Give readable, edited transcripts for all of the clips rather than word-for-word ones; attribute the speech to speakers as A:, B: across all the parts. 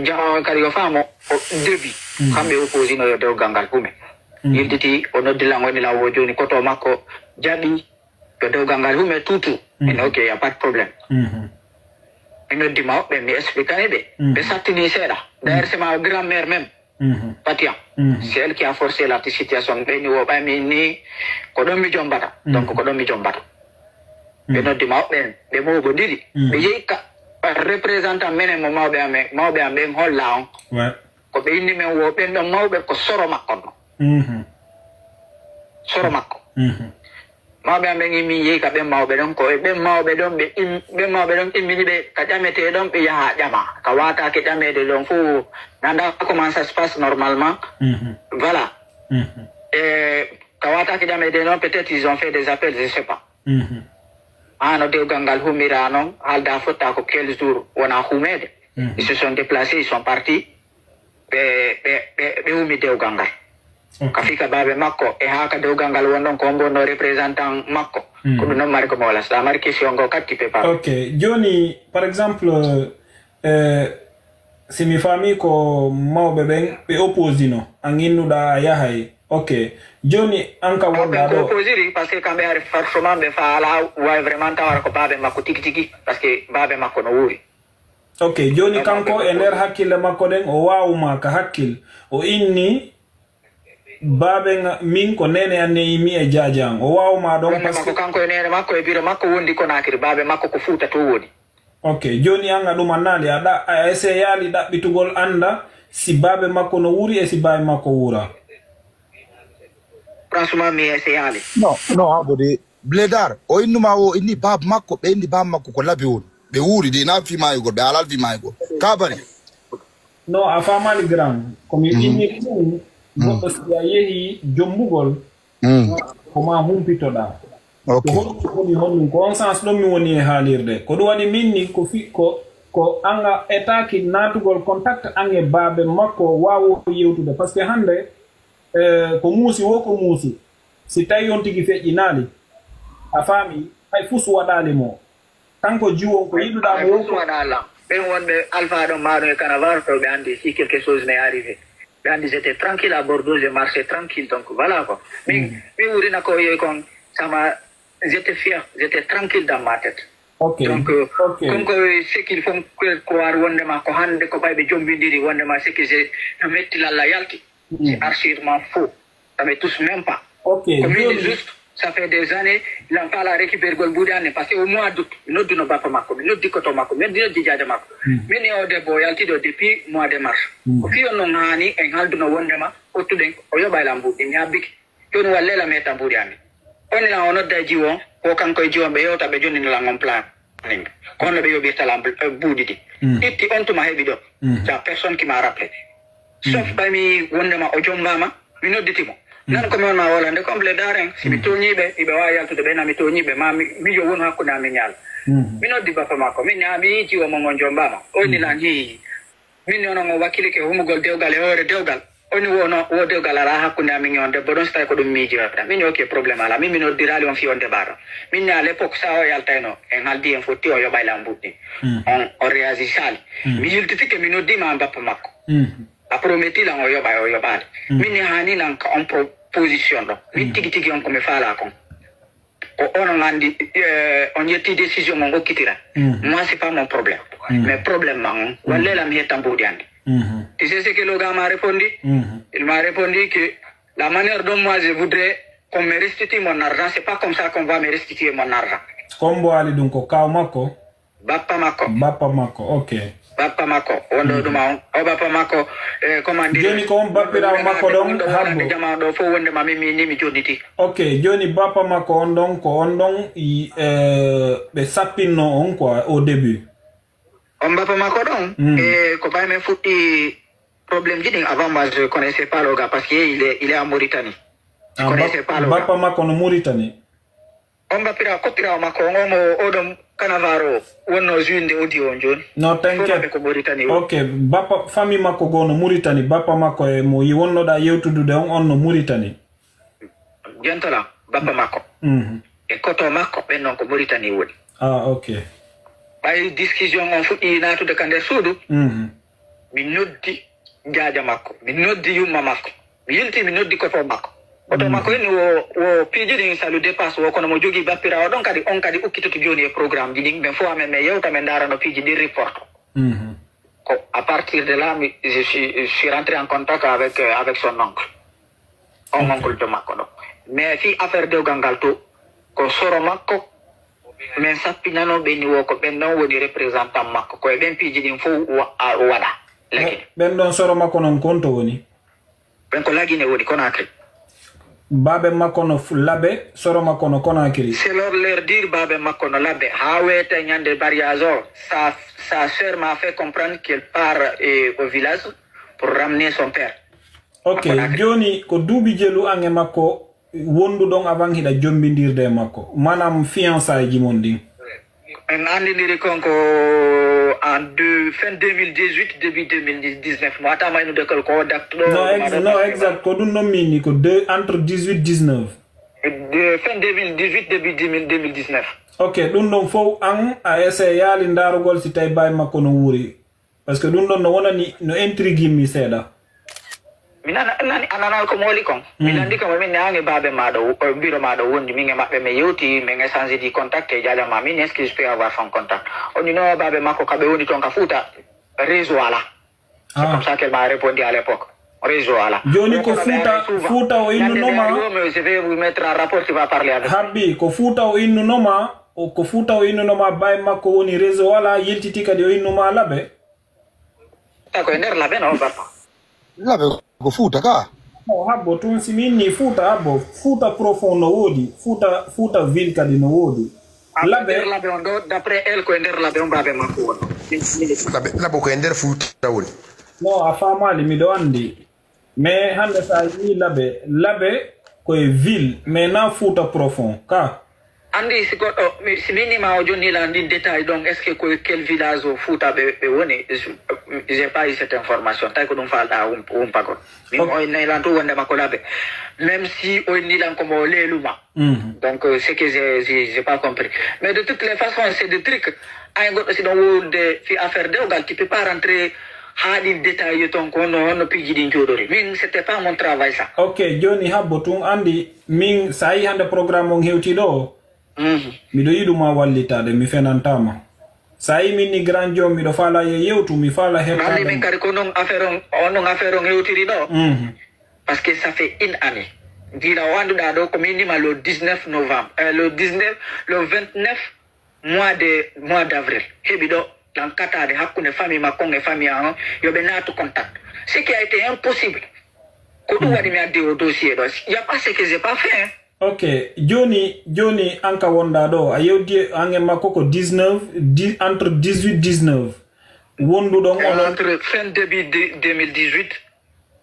A: jama kadi yo famo o debi kambe opposé no do gangal hume yilditi ono dilango ni la wojoni koto makko jabi do gangal hume tutu en ok y a pas de problème eno dima be mi expliquer be satini seda d'ailleurs c'est ma grand-mère même Patia c'est elle qui a forcé la situation be ni wo ba mi ni ko do mi jombata donc ko do mi jombata eno dima be mo go didi be yeka représentant menen mo mawbe ame holla on ko be indi men wo ben do mawbe ko soro makko soro makko mawbe ame ngi mi yi ka be mawbe don ko be mawbe don be mawbe don imini be ka jamete don be ya jama ka wata ke jamede don fu nanda comment ça se passe normalement voilà ka wata ke jamede non peut-être ils ont fait des appels je sais pas ano de gangal humira non alda fota ko quel jour wana humede ils se sont déplacés ils sont partis be humi de gangal kafika babe makko e haka de gangal wondon ko mbono représentant makko ko no mari ko mola sa mari question go katti pe pa
B: ok joni par exemple si mi fami ko mawbe ben be opposino anginnuda yahay ok joni anka wonda do
A: opposiri parce que kambe ari forcément be faala wa vraiment tawara ko babe makko tiki parce que babe makko no wuri
B: ok joni kanko e nder hakkille makko den o waawuma ka hakkil o inni babe min ko nene anne yimi e jajang o waawuma don parce que
A: kanko e nene makko e biro makko wondi ko nakiri babe makko ko fuuta to woni
B: ok joni anga dum annali ada ese yali dabbitugol anda si babe makko no wuri e si babe makko wura
A: franchement mi essayali
C: no abode bledar o innuma o inni bab makko be indi bab makko ko labi won be wuri de na fi mayo be alal fi mayo kabari
B: no afamali gram comme inni ko sia yehi jombugol ko ma humpitoda
C: ok
B: ko ni hon ko on sens do mi woni halirde ko do wani minni ko fi ko anga etaki natugol contact ange babe makko wawo yewtude parce que hande ko musi wo ko musi si tay on tigi feƴƴinali a faami hay fusu waɗali mo kanko jiwon ko yiɗuɗa mo
A: fusu waɗala ɓen wonɓe alpha ɗon maɗo e carnaval to ɓe andi si quelque chose n'est arrivé ɓe andi j'étais tranquille à Bordeaux je marchais tranquille donc voilà quoi mi wurina ko yeyi kon sama j'étais fier j'étais tranquille dans ma tête donc comme ko ce qu'il faut croire wondema ko hande ko ɓayɓe jombidiri wondema ce que j'ai no metti lalla yalti c'est archirement faux. Ça me touche même pas.
B: Ok.
A: Comme il juste, ça fait des années, il n'a pas la récupérer le boudane parce qu'au mois d'août, nous ne pas pas mako, nous dit que ton mako, nous dit déjà de mako. Mais nous de boyalty depuis mois de mars. Au fil on a ani un hal de no wondema, au tout d'un, au yo bailambu, il y a big, que nous allons la mettre en boudane. On est là, on a des jiwon, au kanko jiwon beyo ta bejo ni la ngom plan. Quand le beyo bita la boudidi. Iti on to ma hebido. C'est personne qui m'a rappelé. Sauf parmi wondema o jombama mi nodditimo nan ko mon ma wala nde komble daren si mi toñibe ibe wa yaltude be na mi toñibe ma mi jo won hakku na mi nyal mi noddi bapa makko min na mi ci o mo jombama o ni lan hi min non ngo wakile ke humugol dewgal e hore dewgal oni wono wo dewgal ala hakku na mi nyonde bodon sta ko dum mi jiwata min ok problème ala min noddirali on fi on debaro min na l'époque sa o yaltayno en haldi en fotti o yo bayla mbuddi on réagi sali mi yiltiti ke mi noddi ma bapa makko a prometti la ngoyo ba yo ba mini hani nan ka on proposition do mi tigi on ko me fala kon ko on ngandi on yetti décision mon okitira moi c'est pas mon problème mais problème man wala la mi tambodi andi tu sais ce que le gars m'a répondu il m'a répondu que la manière dont moi je voudrais qu'on me restitue mon argent c'est pas comme ça qu'on va me restituer mon argent
B: kombo ali dun ko kaw makko
A: bappa
B: makko ok
A: bappa makko wondo duma o bappa makko comment dire
B: joni ko bappira makko don habbo
A: jama do fo wonde ma mi ni mi joditi
B: ok joni bappa makko on don be sappinno on quoi au début
A: on bappa makko don ko bay men futti problème jiding avant moi je connaissais pas le gars parce que il est en Mauritanie je connaissais pas le
B: bappa makko no Mauritanie
A: on bappira kopira makko ngomo odom Canavaro wonno juinde odi on joni
B: no tanke
A: ko Mauritanie
B: ok bappa famille makko gono Mauritanie bappa makko e mo wonno da yewtudude on no Mauritanie
A: jentala bappa makko e koto makko ben non ko Mauritanie woni
B: ok
A: bay discussion on fuɗɗi natude kande suudu mi noddi jaaja makko mi noddi yumma makko mi yilti mi noddi koto makko koto makko ni wo piiji ɗin salu dépasse wo kono mo jogii bappira o ɗon kadi on kadi ukkitoto jooni e programme ji ɗin ɓen fof amen mais yewta men ndarano piiji ɗin report ko à partir de là je suis rentré en contact avec son oncle on oncle de makko ɗo mais fi affaire dewgal ngal to ko soro makko min sappinanoɓe ni wo ko ɓen ɗon woni représentant makko koye ɓen piiji ɗin fof waɗa lagine
B: ɓen ɗon soro makko noon konto woni
A: ɓen ko lagine woni Conakry
B: babe makko no labe soro makko no Conakry
A: c'est leur dire babe makko no labe ha wete ñande mariage o sa sœur m'a fait comprendre qu'elle part au village pour ramener son père.
B: Ok, joni ko duubi jelu ange makko wondu ɗon avant hiɗa jombindirde e makko manam fiançaille ji mon ɗin
A: en andidiri konko en fin 2018 début 2019 mo atama inu dekol ko daktuɗo
B: non exact ko ɗum ɗon mini ko entre 18 19
A: fin 2018 début 2019
B: ok ɗum ɗon fof an a essaye yaali darugol si tawi bawi makko no wuuri par ce que ɗum ɗon no wonani no intrigue mi seeɗa
A: mi nani ananal ko mooli kon mi landi ko min nange babe maɗo biro maɗo wondi min e maɓɓe mi yewti min échange di contact e jajama min est ce que je peux avoir son contact on dit non babe makko kaɓe woni toon ka Fouta réseau ala c'est comme ça qu'elle m'a répondu à l'époque réseau ala
B: joni ko Fouta o innunoma
A: je vais vous mettre en rapport tu vas parler avec
B: habbi ko Fouta o innunoma ko Fouta o innunoma baye makko woni réseau ala yeltiti kadi o innuma laɓe
A: ko e nder laɓe no bappa
C: laɓe ko Fouta ka
B: habbo tun si min ni Fouta habbo Fouta profond no woodi Fouta ville kadi no woodi
A: laɓe on ɗo d'après elle ko e nder laɓe on babe makko won
D: laɓe ko e nder Fouta woni
B: non a famali miɗo andi mais hande sa yi laɓe koye ville mais na Fouta profond ka
A: andi si goɗɗo si minima o joni la ndin détail donc est ce que koye quel village o Fouta ɓe woni j'ai pas eu cette information tawi ko ɗum falɗa wumpagol min o naylan to wondema ko laɓe même si o nilan komo leeluma donc ce que j'ai pas compris mais de toutes les façons c'est des trucs ay goɗɗo si ɗon wowde fi affaire dewgal tu peux pas rentrer haɗin détail ton ko no piiji ɗin jooɗori min c'était pas mon travail ça
B: ok joni habbo tun andi min sa yi hande programme on hewti ɗo miɗo yiɗuma wallitade mi fenantama sa yi min ni grand jom miɗo faala yewtu mi faala
A: heɓtade min kadi ko non affaire on hewtiri ɗo parce que ça fait une année gila o annduɗa ɗo ko minima le 19 novembre le 29 mois d'avril heɓi ɗo lankatade hakkude famille makko e famille an yoɓe naatu contact ce qui a été impossible ko ɗum waɗi mi addi au dossier ɗo y a pas ce que j'ai pas fait
B: ok joni anka wonda ɗo a yewdi ange makko ko 19 entre 18 19 wonduɗon
A: entre fin début 2018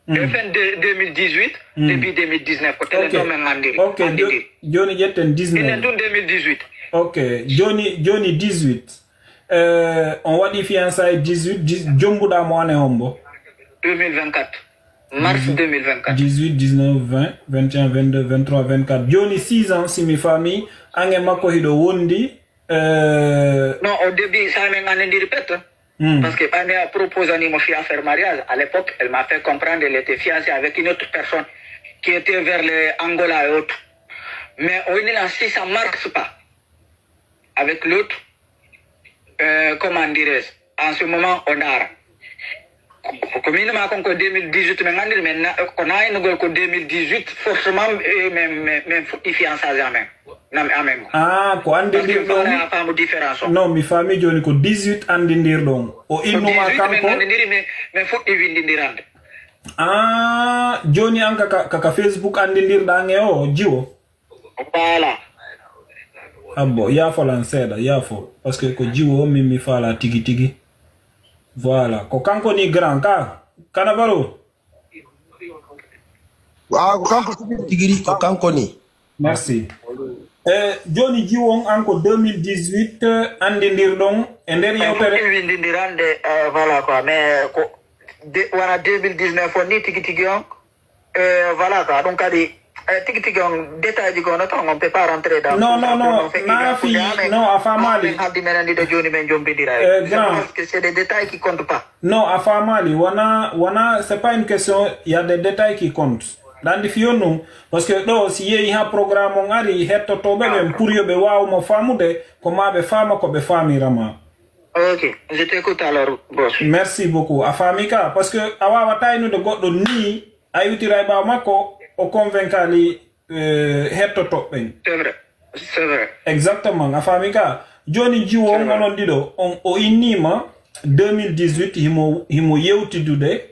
A: fin 2018 début 2019 ko tele ɗo men andiri
B: ok joni ƴetten 19
A: inen ɗum 2018
B: ok joni 18 on waɗi fiançaille 18 jombuɗa mo ane hombo
A: 2024 mars 2024
B: 18 19 20 21 22 23 24 joni 6 ans si mi fami ange makko hiɗo wondi
A: non au début ça men andidiri pet parce que ɓane a propose animo fi affaire mariage à l'époque elle m'a fait comprendre elle était fiancée avec une autre personne qui était vers le Angola et autres mais au final si ça marche pas avec l'autre comment dirais-je en ce moment on a ko minima kon ko 2018 men andiri men ko naynugol ko 2018 forcément men fuɗɗi fiançage amen
B: ko andidir ɗon
A: faamu différence o
B: non mi faami joni ko 18 andidir ɗon o innuma kanko
A: andidiri men fuɗɗi windidirande
B: joni an kaka Facebook andidirɗa nge o jiwo
A: voilà
B: abbo yaafolan seeɗa yaafo par ce que ko jiwo min mi faala tigi tigi voilà ko kanko ni grand kana baro
C: ko kanko
D: tigiri ko kanko ni
B: merci joni jiwon anko 2018 andidir ɗon e nder yewtere
A: windidirande voilà quoi mais ko wana 2019 on ni tigi tigi on voilà quoi ɗum kadi tigi on détail di gono to on peut pas rentrer dans
B: non na fi non afamali
A: hadi menandi do joni men jombidira parce que c'est des détails qui comptent pas
B: non afamali wana c'est pas une question il y a des détails qui comptent dandi fiyonu parce que do si yehi ha programme on ari hetto to be pour yobe waaw mo famude ko mabe fama ko be famirama.
A: Ok, je t'écoute alors, boss.
B: Merci beaucoup. Afamika, parce que awa watay no de goddo ni ayutiray ba mako o convaincali hetto to ben.
A: C'est vrai. C'est vrai.
B: Exactement. Afamika, joni jiwo ngonon dido on o inima 2018 himo yewtidude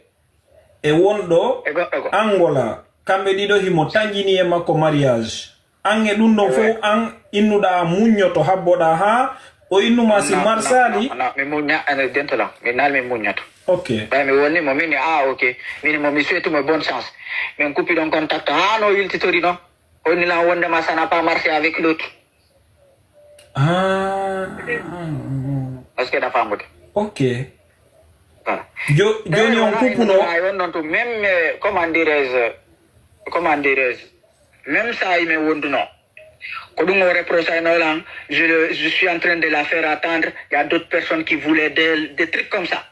B: e wondo Angola kambe dido himo tangini e makko mariage. Ange dum do fo an innuda munyoto habboda ha o innuma si marsali
A: mi munya ane dento la mi nal mi munyato.
B: Ok.
A: Ba mi woni mo mini ok mini mo mi souhaite mo bonne chance. Mais coupi don contact no il titori no. On il a wonde ma ça n'a pas marché avec l'autre. Parce que da famude.
B: Ok.
A: Voilà.
B: Joni on coupe no.
A: Même comment dirais-je même ça il me wondu no. Quand on reproche à Nolan, je suis en train de la faire attendre. Il y a d'autres personnes qui voulaient des trucs comme ça.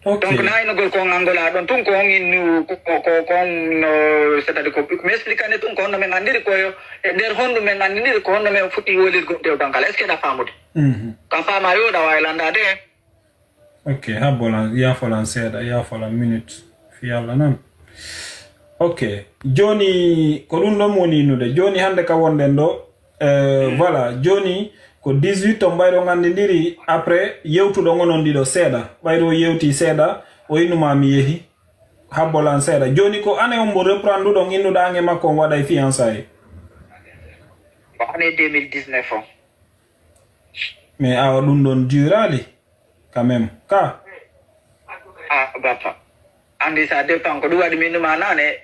B: Okay.
A: Donc, là, il y a un Angola. Donc, on c'est-à-dire qu'on m'explique que on a des quoi, et des hondu mais on a qu'on a foutu au lit de Bankal. Est-ce que la femme quand femme a eu dans Irlanda de.
B: Ok, habola, il y a fallu une minute. Fiala nam. Ok, Johnny ko dum do moni nude Johnny hande ka wonden do voilà Johnny ko 18 on bayro ngandindiri après yewtudo ngonon dido seda bayro yewti seda o inuma mi yehi habolan seda Johnny ko ane on bo reprendre do nginnuda nge makko wada e fiançailles
A: année 2019
B: mais awa dum don durali quand même ka
A: bata andi ça dépend ko duwadi min manane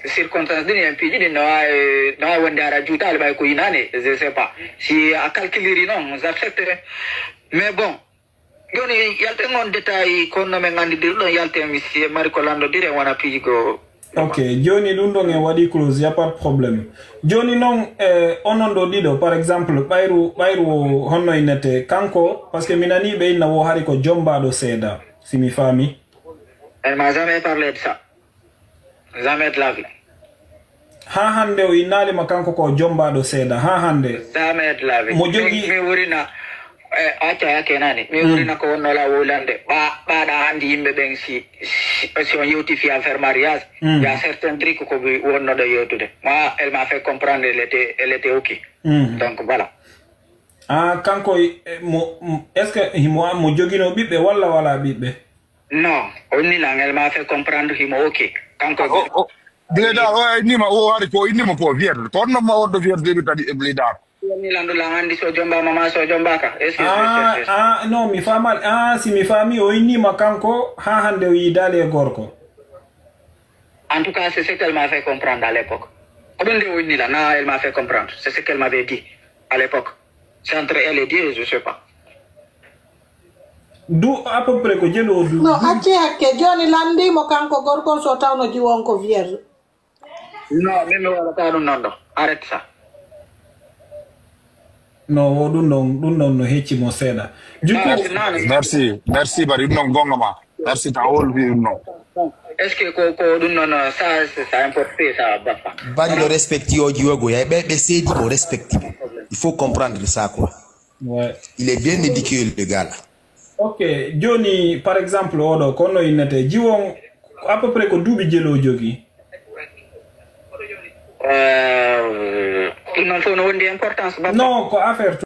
A: circonstance din en piji din no wonde ara jutal bay ko inane je sais pas si a calculer non j'accepte mais bon joni yalte non détail ko no men andi do yalte monsieur Marco Lando dire wana piji go.
B: Ok, Johnny lundo nge wadi close, y a pas de problème. Johnny non onondo dido par exemple bayru honno inete kanko parce que minani be na wo hari ko jomba do seda si mi fami.
A: Elle m'a jamais parlé de ça. Jamais de la vie.
B: Ha hande o inali makanko ko jomba do seda ha hande.
A: Jamais de la vie.
B: Mo jogi
A: mi wurina acha yake nani mi wurina ko wonno la wolande ba da andi yimbe ben si on yoti fi faire mariage il y a certains trucs ko bi wonno do yotude moi elle m'a fait comprendre elle était OK. Donc voilà.
B: Ah kanko est-ce que mo jogi no bibbe wala bibbe?
A: Non, elle m'a fait comprendre qu'il m'a OK.
C: Bledar, nima o hari ko inima ko vierge. Ko no ma wondo vierge de tadi Bledar.
A: Ni lando la andi so jomba mama so jomba ka.
B: Non, mi fama si mi fami o inima kanko ha hande o yidale gorko.
A: En tout cas, c'est ce qu'elle m'a fait comprendre à l'époque. Elle m'a fait comprendre. C'est ce qu'elle m'avait dit à l'époque. C'est entre elle et Dieu, je sais pas.
B: Du à peu près que jelo du
E: no acci hakke joni landi mo kanko gorko so tawno jiwon ko vierge
A: non même wala ta dum non do arrête ça
B: no dum non no hecci mo seda du coup
C: merci bari non gongama merci ta all vi non
A: est-ce que ko dum non ça importe ça bafa
D: bari lo respecti o jiwogo ya be sedi ko respecti il faut comprendre ça quoi.
B: Ouais,
D: il est bien éduqué le gars là.
B: Ok, Johnny, par exemple, odo kono inete jiwon à peu près ko dubi jelo jogi.
A: Non, faut no importance.
B: Non, ko affaire